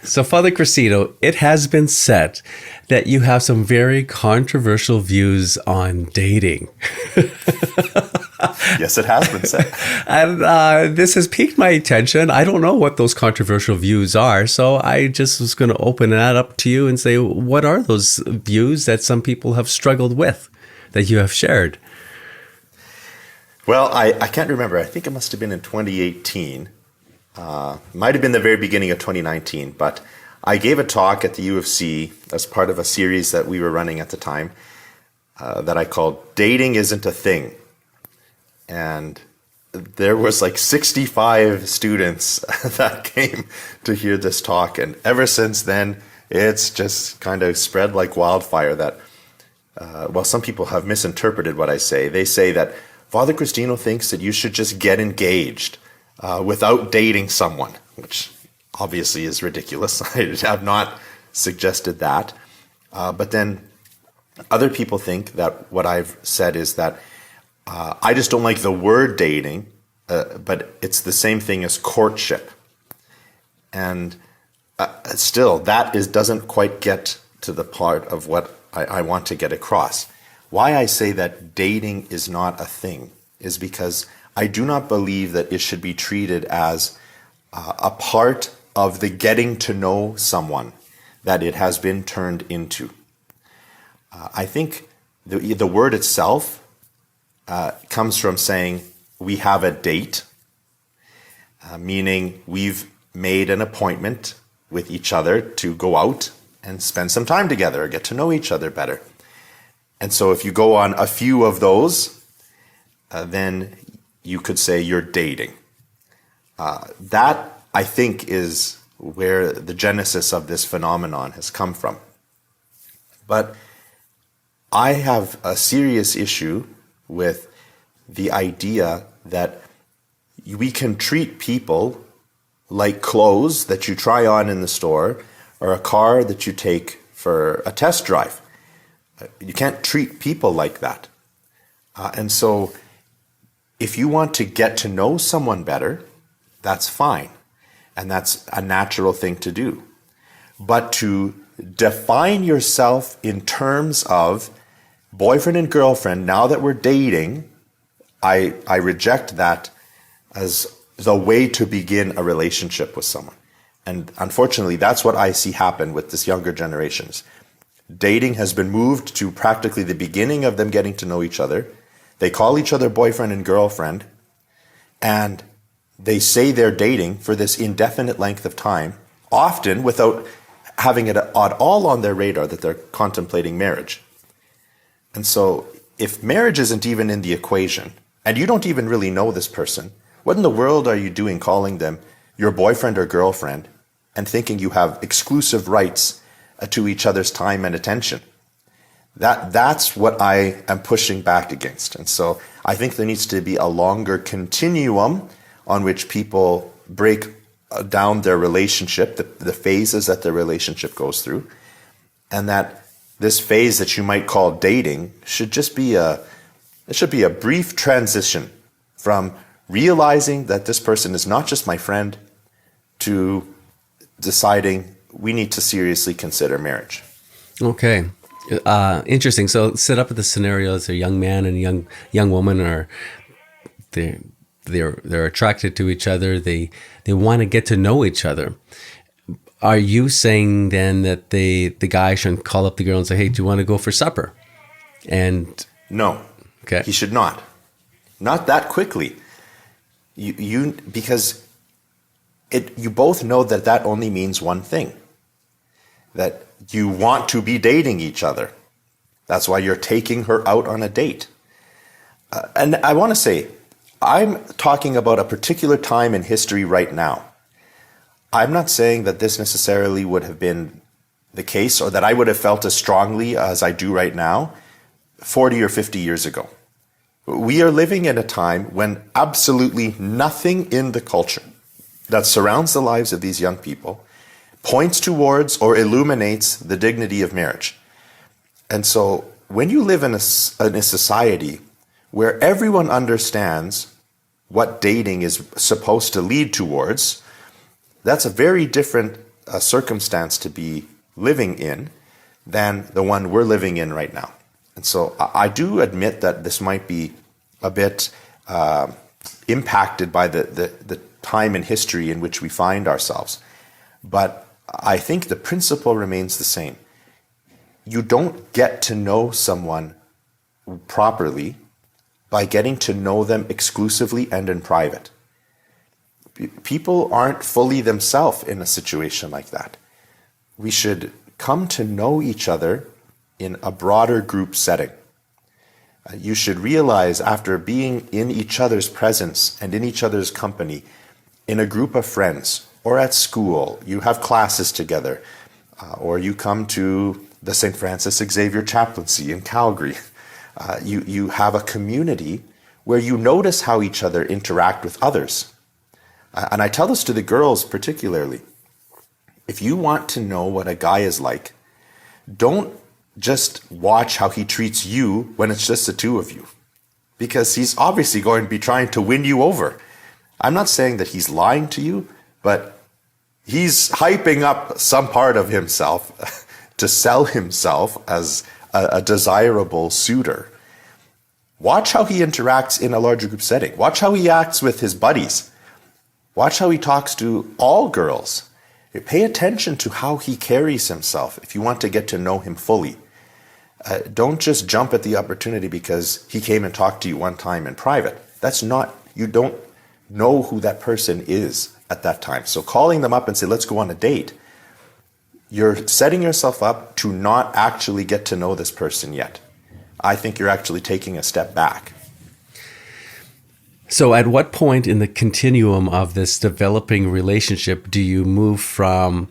So, Father Cristino, it has been said that you have some very controversial views on dating. Yes, it has been said. And this has piqued my attention. I don't know what those controversial views are. So I just was going to open that up to you and say, what are those views that some people have struggled with that you have shared? Well, I can't remember. I think it must have been in 2018. Might have been the very beginning of 2019. But I gave a talk at the U of C as part of a series that we were running at the time that I called Dating Isn't a Thing. And there was like 65 students that came to hear this talk. And ever since then, it's just kind of spread like wildfire that, well, some people have misinterpreted what I say. They say that Father Cristino thinks that you should just get engaged without dating someone, which obviously is ridiculous. I have not suggested that. But then other people think that what I've said is that I just don't like the word dating, but it's the same thing as courtship. And still, that doesn't quite get to the part of what I want to get across. Why I say that dating is not a thing is because I do not believe that it should be treated as a part of the getting to know someone that it has been turned into. I think the word itself comes from saying we have a date, meaning we've made an appointment with each other to go out and spend some time together or get to know each other better. And so if you go on a few of those, then you could say you're dating. That, I think, is where the genesis of this phenomenon has come from. But I have a serious issue with the idea that we can treat people like clothes that you try on in the store or a car that you take for a test drive. You can't treat people like that. And so if you want to get to know someone better, that's fine. And that's a natural thing to do. But to define yourself in terms of boyfriend and girlfriend, now that we're dating, I reject that as the way to begin a relationship with someone. And unfortunately, that's what I see happen with this younger generations. Dating has been moved to practically the beginning of them getting to know each other. They call each other boyfriend and girlfriend, and they say they're dating for this indefinite length of time, often without having it at all on their radar that they're contemplating marriage. And so if marriage isn't even in the equation, and you don't even really know this person, what in the world are you doing calling them your boyfriend or girlfriend and thinking you have exclusive rights to each other's time and attention? That's what I am pushing back against. And so I think there needs to be a longer continuum on which people break down their relationship, the phases that their relationship goes through, and that this phase that you might call dating should just be a brief transition from realizing that this person is not just my friend to deciding we need to seriously consider marriage. Okay. Interesting. So set up the scenario as a young man and a young woman are they're attracted to each other. They want to get to know each other. Are you saying then that the guy shouldn't call up the girl and say, "Hey, do you want to go for supper?" And no, okay, he should not that quickly. You because you both know that only means one thing, that you want to be dating each other. That's why you're taking her out on a date. And I want to say, I'm talking about a particular time in history right now. I'm not saying that this necessarily would have been the case or that I would have felt as strongly as I do right now 40 or 50 years ago. We are living in a time when absolutely nothing in the culture that surrounds the lives of these young people points towards or illuminates the dignity of marriage. And so when you live in a society where everyone understands what dating is supposed to lead towards, that's a very different circumstance to be living in than the one we're living in right now. And so I do admit that this might be a bit impacted by the time and history in which we find ourselves. But I think the principle remains the same. You don't get to know someone properly by getting to know them exclusively and in private. People aren't fully themselves in a situation like that. We should come to know each other in a broader group setting. You should realize, after being in each other's presence and in each other's company, in a group of friends or at school, you have classes together, or you come to the St. Francis Xavier Chaplaincy in Calgary. You have a community where you notice how each other interact with others. And I tell this to the girls particularly. If you want to know what a guy is like, don't just watch how he treats you when it's just the two of you, because he's obviously going to be trying to win you over. I'm not saying that he's lying to you, but he's hyping up some part of himself to sell himself as a desirable suitor. Watch how he interacts in a larger group setting. Watch how he acts with his buddies. Watch how he talks to all girls. Pay attention to how he carries himself if you want to get to know him fully. Don't just jump at the opportunity because he came and talked to you one time in private. You don't know who that person is at that time. So calling them up and say, let's go on a date, you're setting yourself up to not actually get to know this person yet. I think you're actually taking a step back. So at what point in the continuum of this developing relationship do you move from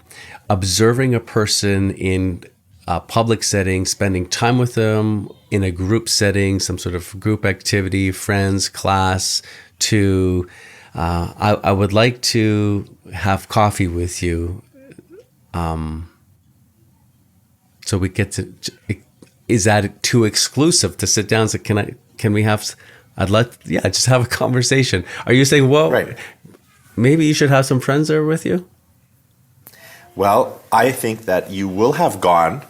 observing a person in a public setting, spending time with them in a group setting, some sort of group activity, friends, class, to I would like to have coffee with you, so we get to, is that too exclusive to sit down? So can we have, just have a conversation. Are you saying, well, right, maybe you should have some friends there with you? Well, I think that you will have gone,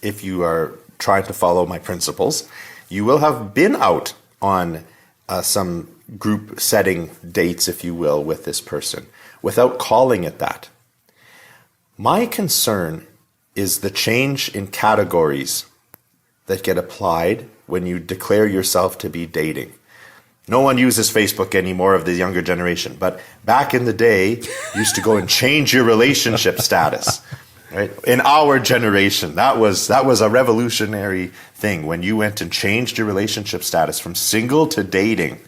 if you are trying to follow my principles, you will have been out on some group setting dates, if you will, with this person, without calling it that. My concern is the change in categories that get applied when you declare yourself to be dating. No one uses Facebook anymore of the younger generation, but back in the day, you used to go and change your relationship status. Right? In our generation, that was a revolutionary thing when you went and changed your relationship status from single to dating.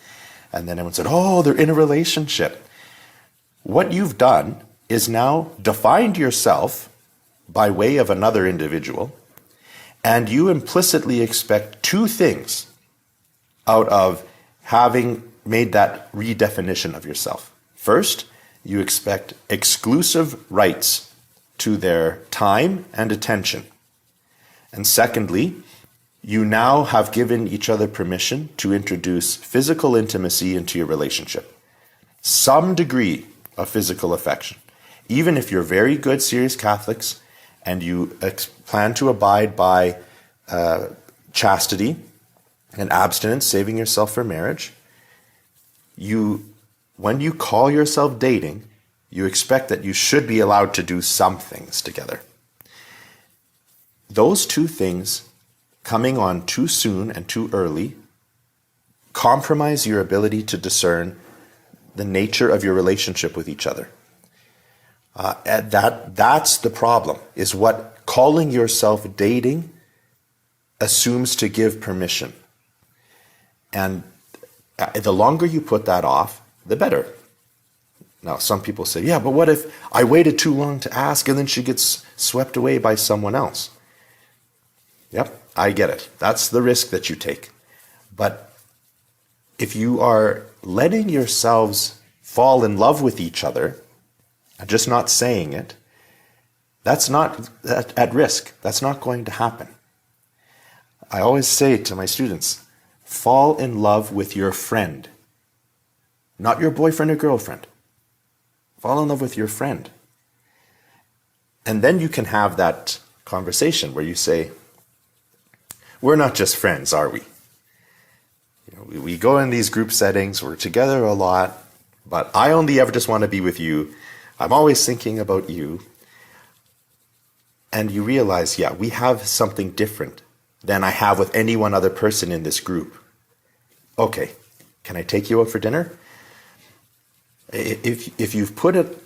And then everyone said, oh, they're in a relationship. What you've done is now defined yourself by way of another individual, and you implicitly expect two things out of having made that redefinition of yourself. First, you expect exclusive rights to their time and attention. And secondly, you now have given each other permission to introduce physical intimacy into your relationship. Some degree of physical affection. Even if you're very good, serious Catholics and you plan to abide by chastity and abstinence, saving yourself for marriage, when you call yourself dating, you expect that you should be allowed to do some things together. Those two things coming on too soon and too early compromise your ability to discern the nature of your relationship with each other. That's the problem, is what calling yourself dating assumes to give permission. And the longer you put that off, the better. Now, some people say, yeah, but what if I waited too long to ask and then she gets swept away by someone else? Yep, I get it. That's the risk that you take. But if you are letting yourselves fall in love with each other, and just not saying it, that's not at risk. That's not going to happen. I always say to my students, fall in love with your friend, not your boyfriend or girlfriend. Fall in love with your friend. And then you can have that conversation where you say, we're not just friends, are we? We go in these group settings, we're together a lot, but I only ever just want to be with you. I'm always thinking about you. And you realize, yeah, we have something different than I have with any one other person in this group. Okay, can I take you out for dinner? If you've put it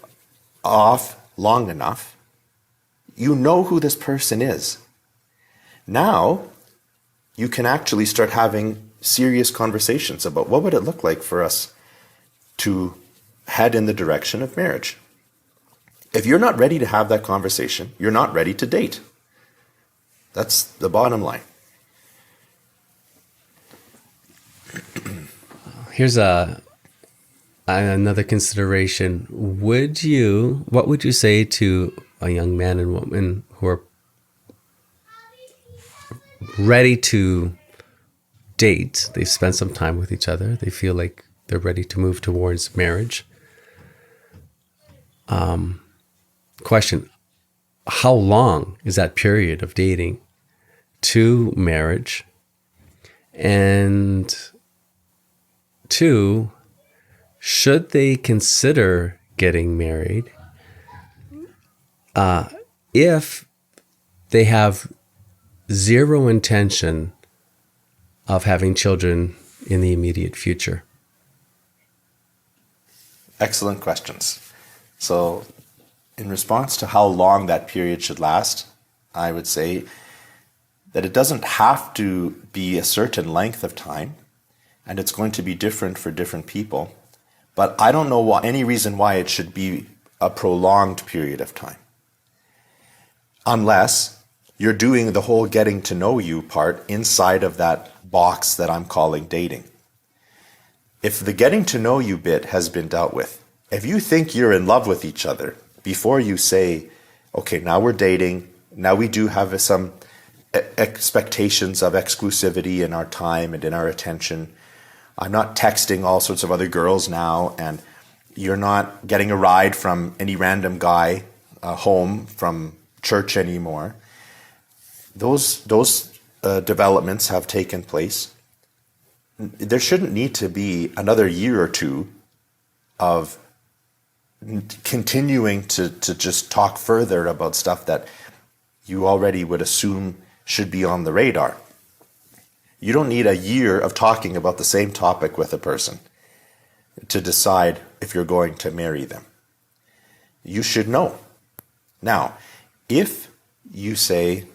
off long enough, you know who this person is. Now, you can actually start having serious conversations about what would it look like for us to head in the direction of marriage. If you're not ready to have that conversation, you're not ready to date. That's the bottom line. Here's another consideration. What would you say to a young man and woman who are ready to date? They've spent some time with each other. They feel like they're ready to move towards marriage. Question, how long is that period of dating to marriage? And 2, should they consider getting married if they have zero intention of having children in the immediate future? Excellent questions. So, in response to how long that period should last, I would say that it doesn't have to be a certain length of time, and it's going to be different for different people. But I don't know any reason why it should be a prolonged period of time. Unless you're doing the whole getting to know you part inside of that box that I'm calling dating. If the getting to know you bit has been dealt with, if you think you're in love with each other before you say, okay, now we're dating, now we do have some expectations of exclusivity in our time and in our attention. I'm not texting all sorts of other girls now, and you're not getting a ride from any random guy home from church anymore. Those developments have taken place. There shouldn't need to be another year or two of continuing to just talk further about stuff that you already would assume should be on the radar. You don't need a year of talking about the same topic with a person to decide if you're going to marry them. You should know. Now, if you say,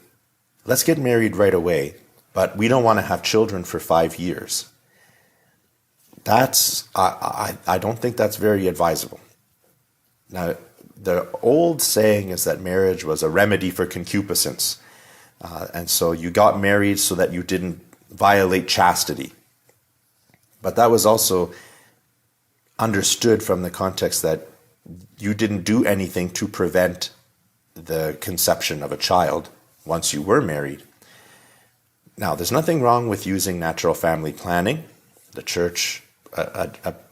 let's get married right away, but we don't want to have children for 5 years, I don't think that's very advisable. Now, the old saying is that marriage was a remedy for concupiscence. And so you got married so that you didn't violate chastity. But that was also understood from the context that you didn't do anything to prevent the conception of a child once you were married. Now, there's nothing wrong with using natural family planning. The church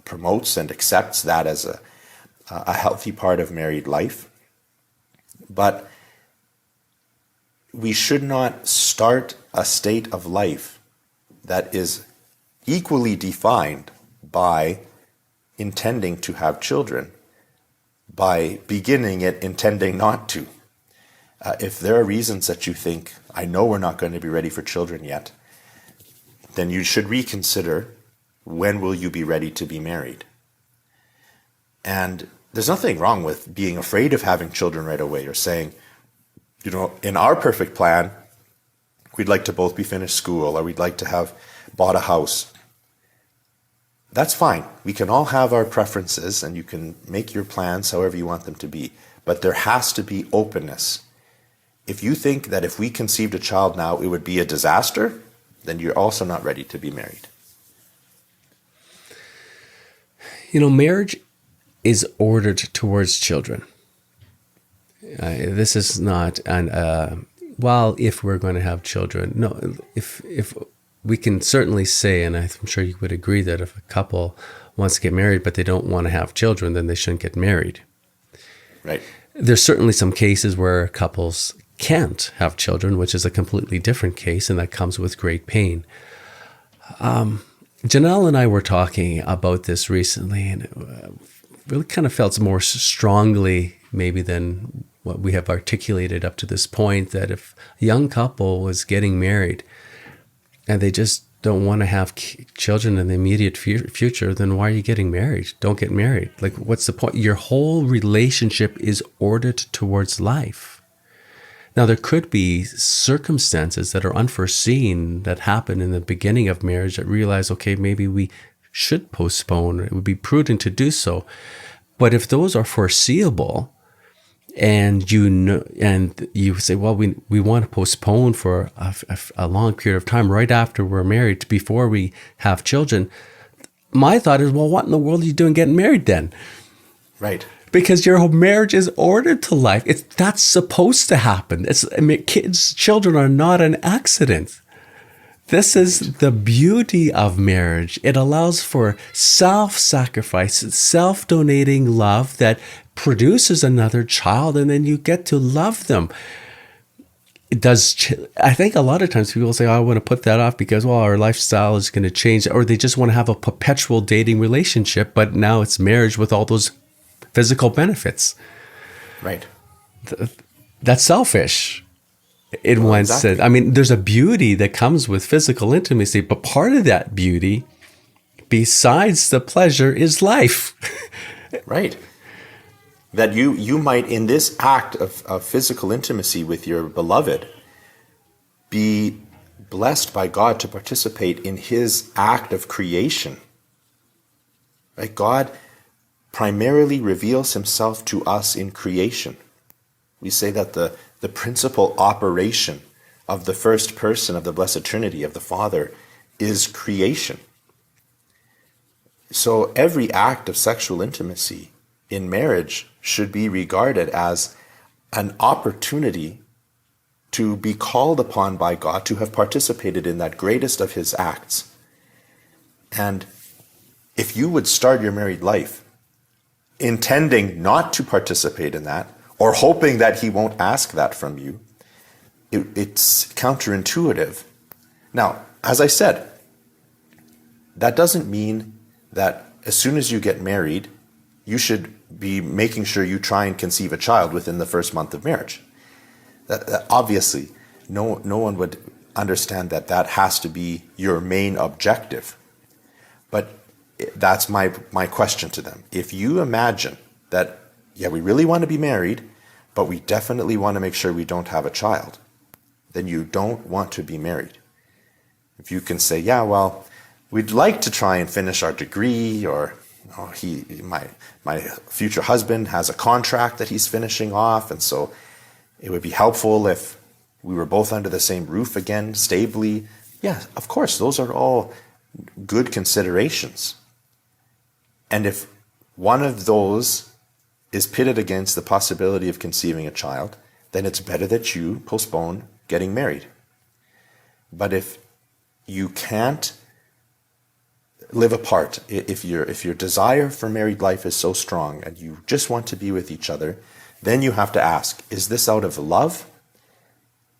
promotes and accepts that as a healthy part of married life. But we should not start a state of life that is equally defined by intending to have children, by beginning it intending not to. If there are reasons that you think, I know we're not going to be ready for children yet, then you should reconsider, when will you be ready to be married? And there's nothing wrong with being afraid of having children right away, or saying, in our perfect plan, we'd like to both be finished school, or we'd like to have bought a house. That's fine. We can all have our preferences, and you can make your plans however you want them to be. But there has to be openness. If you think that if we conceived a child now, it would be a disaster, then you're also not ready to be married. Marriage is ordered towards children. This is not if we're going to have children. No, if we can certainly say, and I'm sure you would agree, that if a couple wants to get married but they don't want to have children, then they shouldn't get married. Right. There's certainly some cases where couples can't have children, which is a completely different case, and that comes with great pain. Janelle and I were talking about this recently, and it really kind of felt more strongly maybe than what we have articulated up to this point, that if a young couple was getting married and they just don't want to have children in the immediate future, then why are you getting married? Don't get married. Like, what's the point? Your whole relationship is ordered towards life. Now, there could be circumstances that are unforeseen that happen in the beginning of marriage that realize, okay, maybe we should postpone. It would be prudent to do so. But if those are foreseeable, and you say, well, we want to postpone for a long period of time right after we're married, before we have children, my thought is, well, what in the world are you doing getting married then? Right. Because your marriage is ordered to life. That's supposed to happen. Children are not an accident. This is the beauty of marriage. It allows for self-sacrifice, self-donating love that produces another child, and then you get to love them. I think a lot of times people say, oh, I want to put that off because, well, our lifestyle is going to change, or they just want to have a perpetual dating relationship, but now it's marriage with all those physical benefits. Right. That's selfish. In one sense. I mean, there's a beauty that comes with physical intimacy, but part of that beauty, besides the pleasure, is life. Right. That you might, in this act of physical intimacy with your beloved, be blessed by God to participate in his act of creation. Right? God primarily reveals himself to us in creation. We say that the principal operation of the first person of the Blessed Trinity, of the Father, is creation. So every act of sexual intimacy in marriage should be regarded as an opportunity to be called upon by God to have participated in that greatest of his acts. And if you would start your married life intending not to participate in that, or hoping that he won't ask that from you, it's counterintuitive. Now, as I said, that doesn't mean that as soon as you get married, you should be making sure you try and conceive a child within the first month of marriage. That obviously, no one would understand that has to be your main objective. But that's my question to them. If you imagine that, yeah, we really want to be married, but we definitely want to make sure we don't have a child, then you don't want to be married. If you can say, yeah, well, we'd like to try and finish our degree, or my future husband has a contract that he's finishing off, and so it would be helpful if we were both under the same roof again, stably. Yeah, of course, those are all good considerations. And if one of those is pitted against the possibility of conceiving a child, then it's better that you postpone getting married. But if you can't live apart, if your desire for married life is so strong and you just want to be with each other, then you have to ask, is this out of love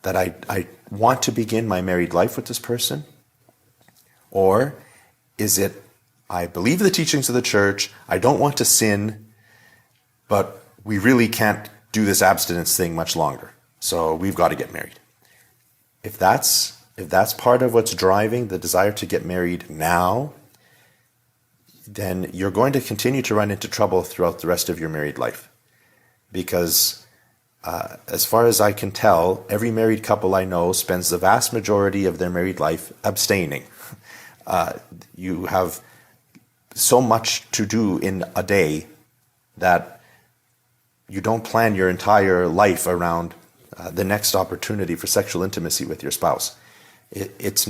that I want to begin my married life with this person? Or is it, I believe the teachings of the church, I don't want to sin, but we really can't do this abstinence thing much longer, so we've got to get married. If that's part of what's driving the desire to get married now, then you're going to continue to run into trouble throughout the rest of your married life. Because as far as I can tell, every married couple I know spends the vast majority of their married life abstaining. You have so much to do in a day that you don't plan your entire life around the next opportunity for sexual intimacy with your spouse. It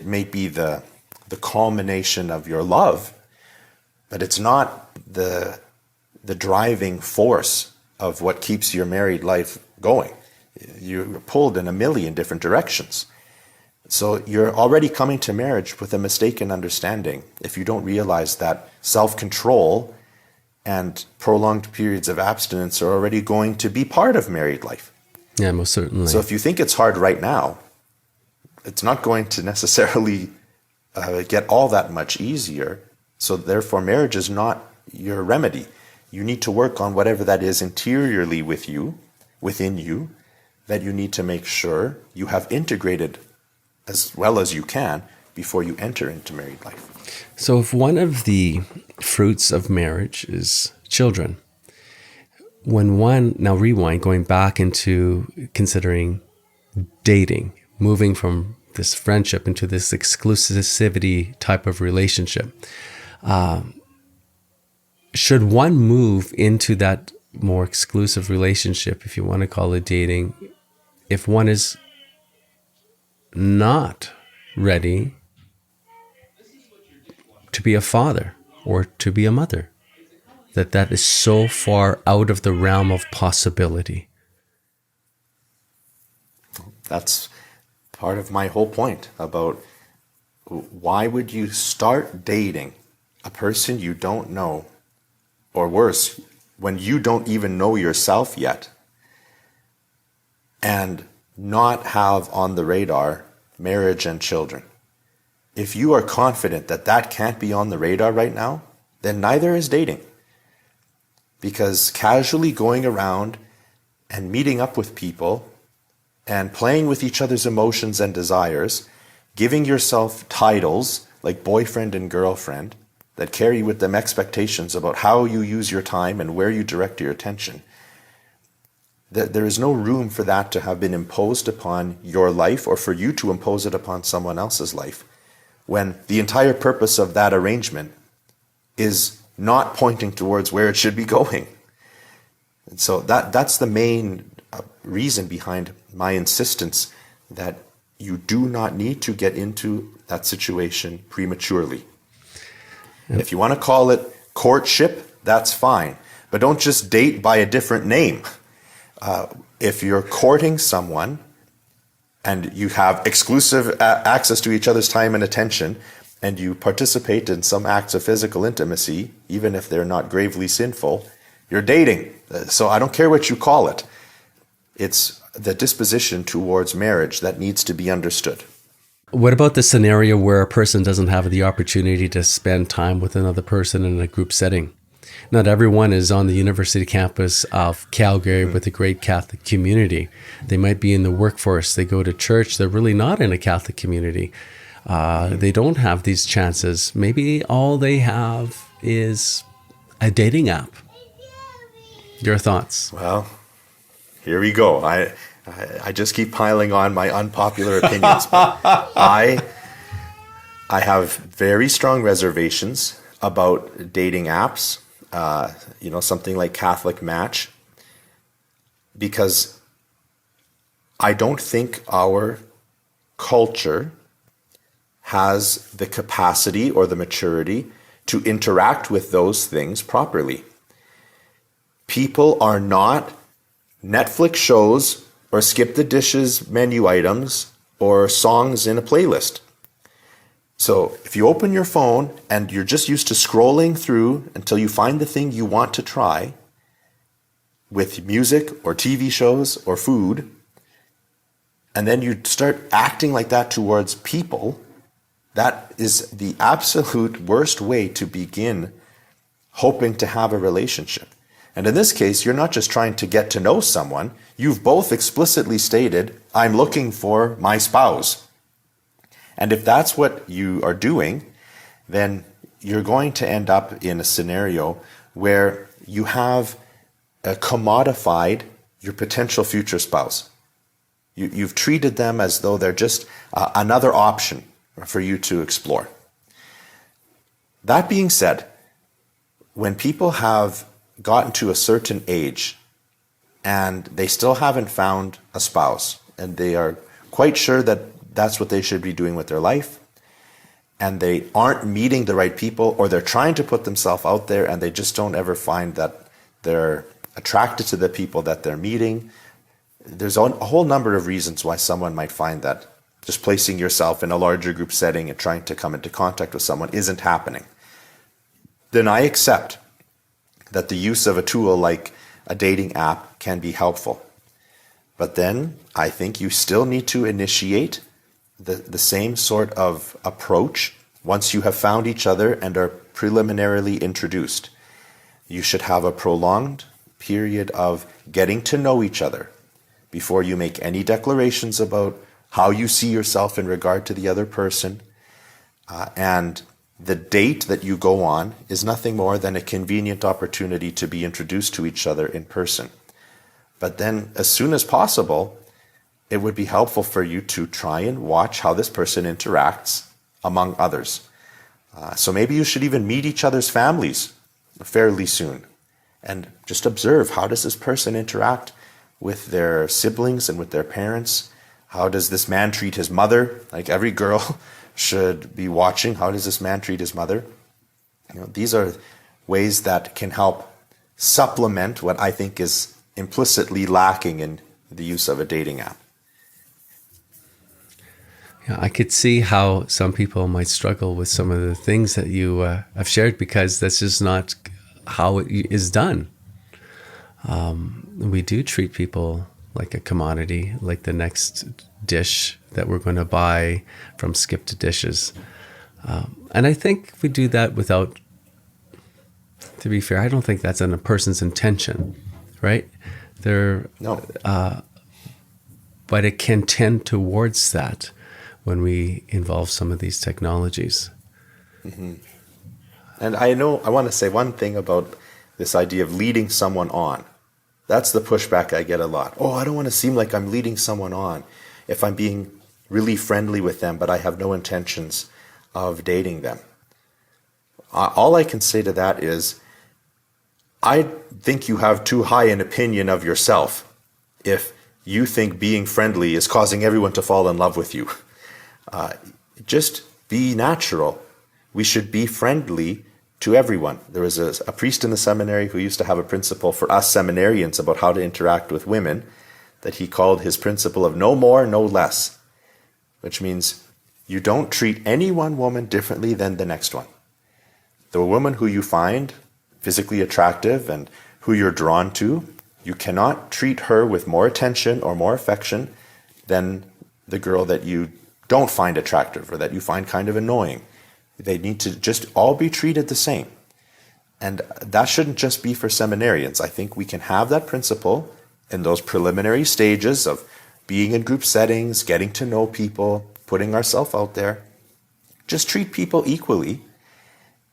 may be the culmination of your love, but it's not the driving force of what keeps your married life going. You're pulled in a million different directions. So you're already coming to marriage with a mistaken understanding if you don't realize that self-control and prolonged periods of abstinence are already going to be part of married life. Yeah, most certainly. So if you think it's hard right now, it's not going to necessarily get all that much easier. So therefore, marriage is not your remedy. You need to work on whatever that is interiorly within you, that you need to make sure you have integrated as well as you can before you enter into married life. So if one of the fruits of marriage is children, now rewind, going back into considering dating, moving from this friendship into this exclusivity type of relationship, should one move into that more exclusive relationship, if you want to call it dating, if one is not ready to be a father or to be a mother, that is so far out of the realm of possibility? That's part of my whole point about why would you start dating a person you don't know, or worse, when you don't even know yourself yet, and not have on the radar marriage and children. If you are confident that that can't be on the radar right now, then neither is dating. Because casually going around and meeting up with people and playing with each other's emotions and desires, giving yourself titles like boyfriend and girlfriend that carry with them expectations about how you use your time and where you direct your attention, there is no room for that to have been imposed upon your life or for you to impose it upon someone else's life, when the entire purpose of that arrangement is not pointing towards where it should be going. And so that's the main reason behind my insistence that you do not need to get into that situation prematurely. Yep. If you want to call it courtship, that's fine. But don't just date by a different name. If you're courting someone and you have exclusive access to each other's time and attention, and you participate in some acts of physical intimacy, even if they're not gravely sinful, you're dating. So I don't care what you call it. It's the disposition towards marriage that needs to be understood. What about the scenario where a person doesn't have the opportunity to spend time with another person in a group setting? Not everyone is on the university campus of Calgary with a great Catholic community. They might be in the workforce. They go to church. They're really not in a Catholic community. They don't have these chances. Maybe all they have is a dating app. Your thoughts? Well, here we go. I just keep piling on my unpopular opinions. I have very strong reservations about dating apps. Something like Catholic Match, because I don't think our culture has the capacity or the maturity to interact with those things properly. People are not Netflix shows or skip the dishes menu items or songs in a playlist. So if you open your phone and you're just used to scrolling through until you find the thing you want to try with music or TV shows or food, and then you start acting like that towards people, that is the absolute worst way to begin hoping to have a relationship. And in this case, you're not just trying to get to know someone. You've both explicitly stated, I'm looking for my spouse. And if that's what you are doing, then you're going to end up in a scenario where you have commodified your potential future spouse. You've treated them as though they're just another option for you to explore. That being said, when people have gotten to a certain age and they still haven't found a spouse, and they are quite sure that that's what they should be doing with their life, and they aren't meeting the right people, or they're trying to put themselves out there and they just don't ever find that they're attracted to the people that they're meeting. There's a whole number of reasons why someone might find that just placing yourself in a larger group setting and trying to come into contact with someone isn't happening. Then I accept that the use of a tool like a dating app can be helpful. But then I think you still need to initiate the same sort of approach once you have found each other and are preliminarily introduced. You should have a prolonged period of getting to know each other before you make any declarations about how you see yourself in regard to the other person. And the date that you go on is nothing more than a convenient opportunity to be introduced to each other in person. But then, as soon as possible, it would be helpful for you to try and watch how this person interacts among others. So maybe you should even meet each other's families fairly soon and just observe, how does this person interact with their siblings and with their parents? How does this man treat his mother? Like, every girl should be watching, how does this man treat his mother? These are ways that can help supplement what I think is implicitly lacking in the use of a dating app. Yeah, I could see how some people might struggle with some of the things that you have shared, because that's just not how it is done. We do treat people like a commodity, like the next dish that we're going to buy from Skip to Dishes. And I think we do that without, to be fair, I don't think that's in a person's intention, right? No. But it can tend towards that when we involve some of these technologies. Mm-hmm. And I want to say one thing about this idea of leading someone on. That's the pushback I get a lot. Oh, I don't want to seem like I'm leading someone on if I'm being really friendly with them, but I have no intentions of dating them. All I can say to that is, I think you have too high an opinion of yourself if you think being friendly is causing everyone to fall in love with you. Just be natural. We should be friendly to everyone. There was a priest in the seminary who used to have a principle for us seminarians about how to interact with women that he called his principle of no more, no less, which means you don't treat any one woman differently than the next one. The woman who you find physically attractive and who you're drawn to, you cannot treat her with more attention or more affection than the girl that you don't find attractive or that you find kind of annoying. They need to just all be treated the same. And that shouldn't just be for seminarians. I think we can have that principle in those preliminary stages of being in group settings, getting to know people, putting ourselves out there. Just treat people equally.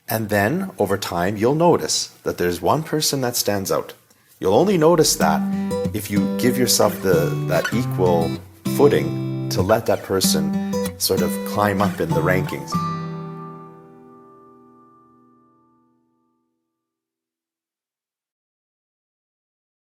And then, over time, you'll notice that there's one person that stands out. You'll only notice that if you give yourself that equal footing to let that person sort of climb up in the rankings.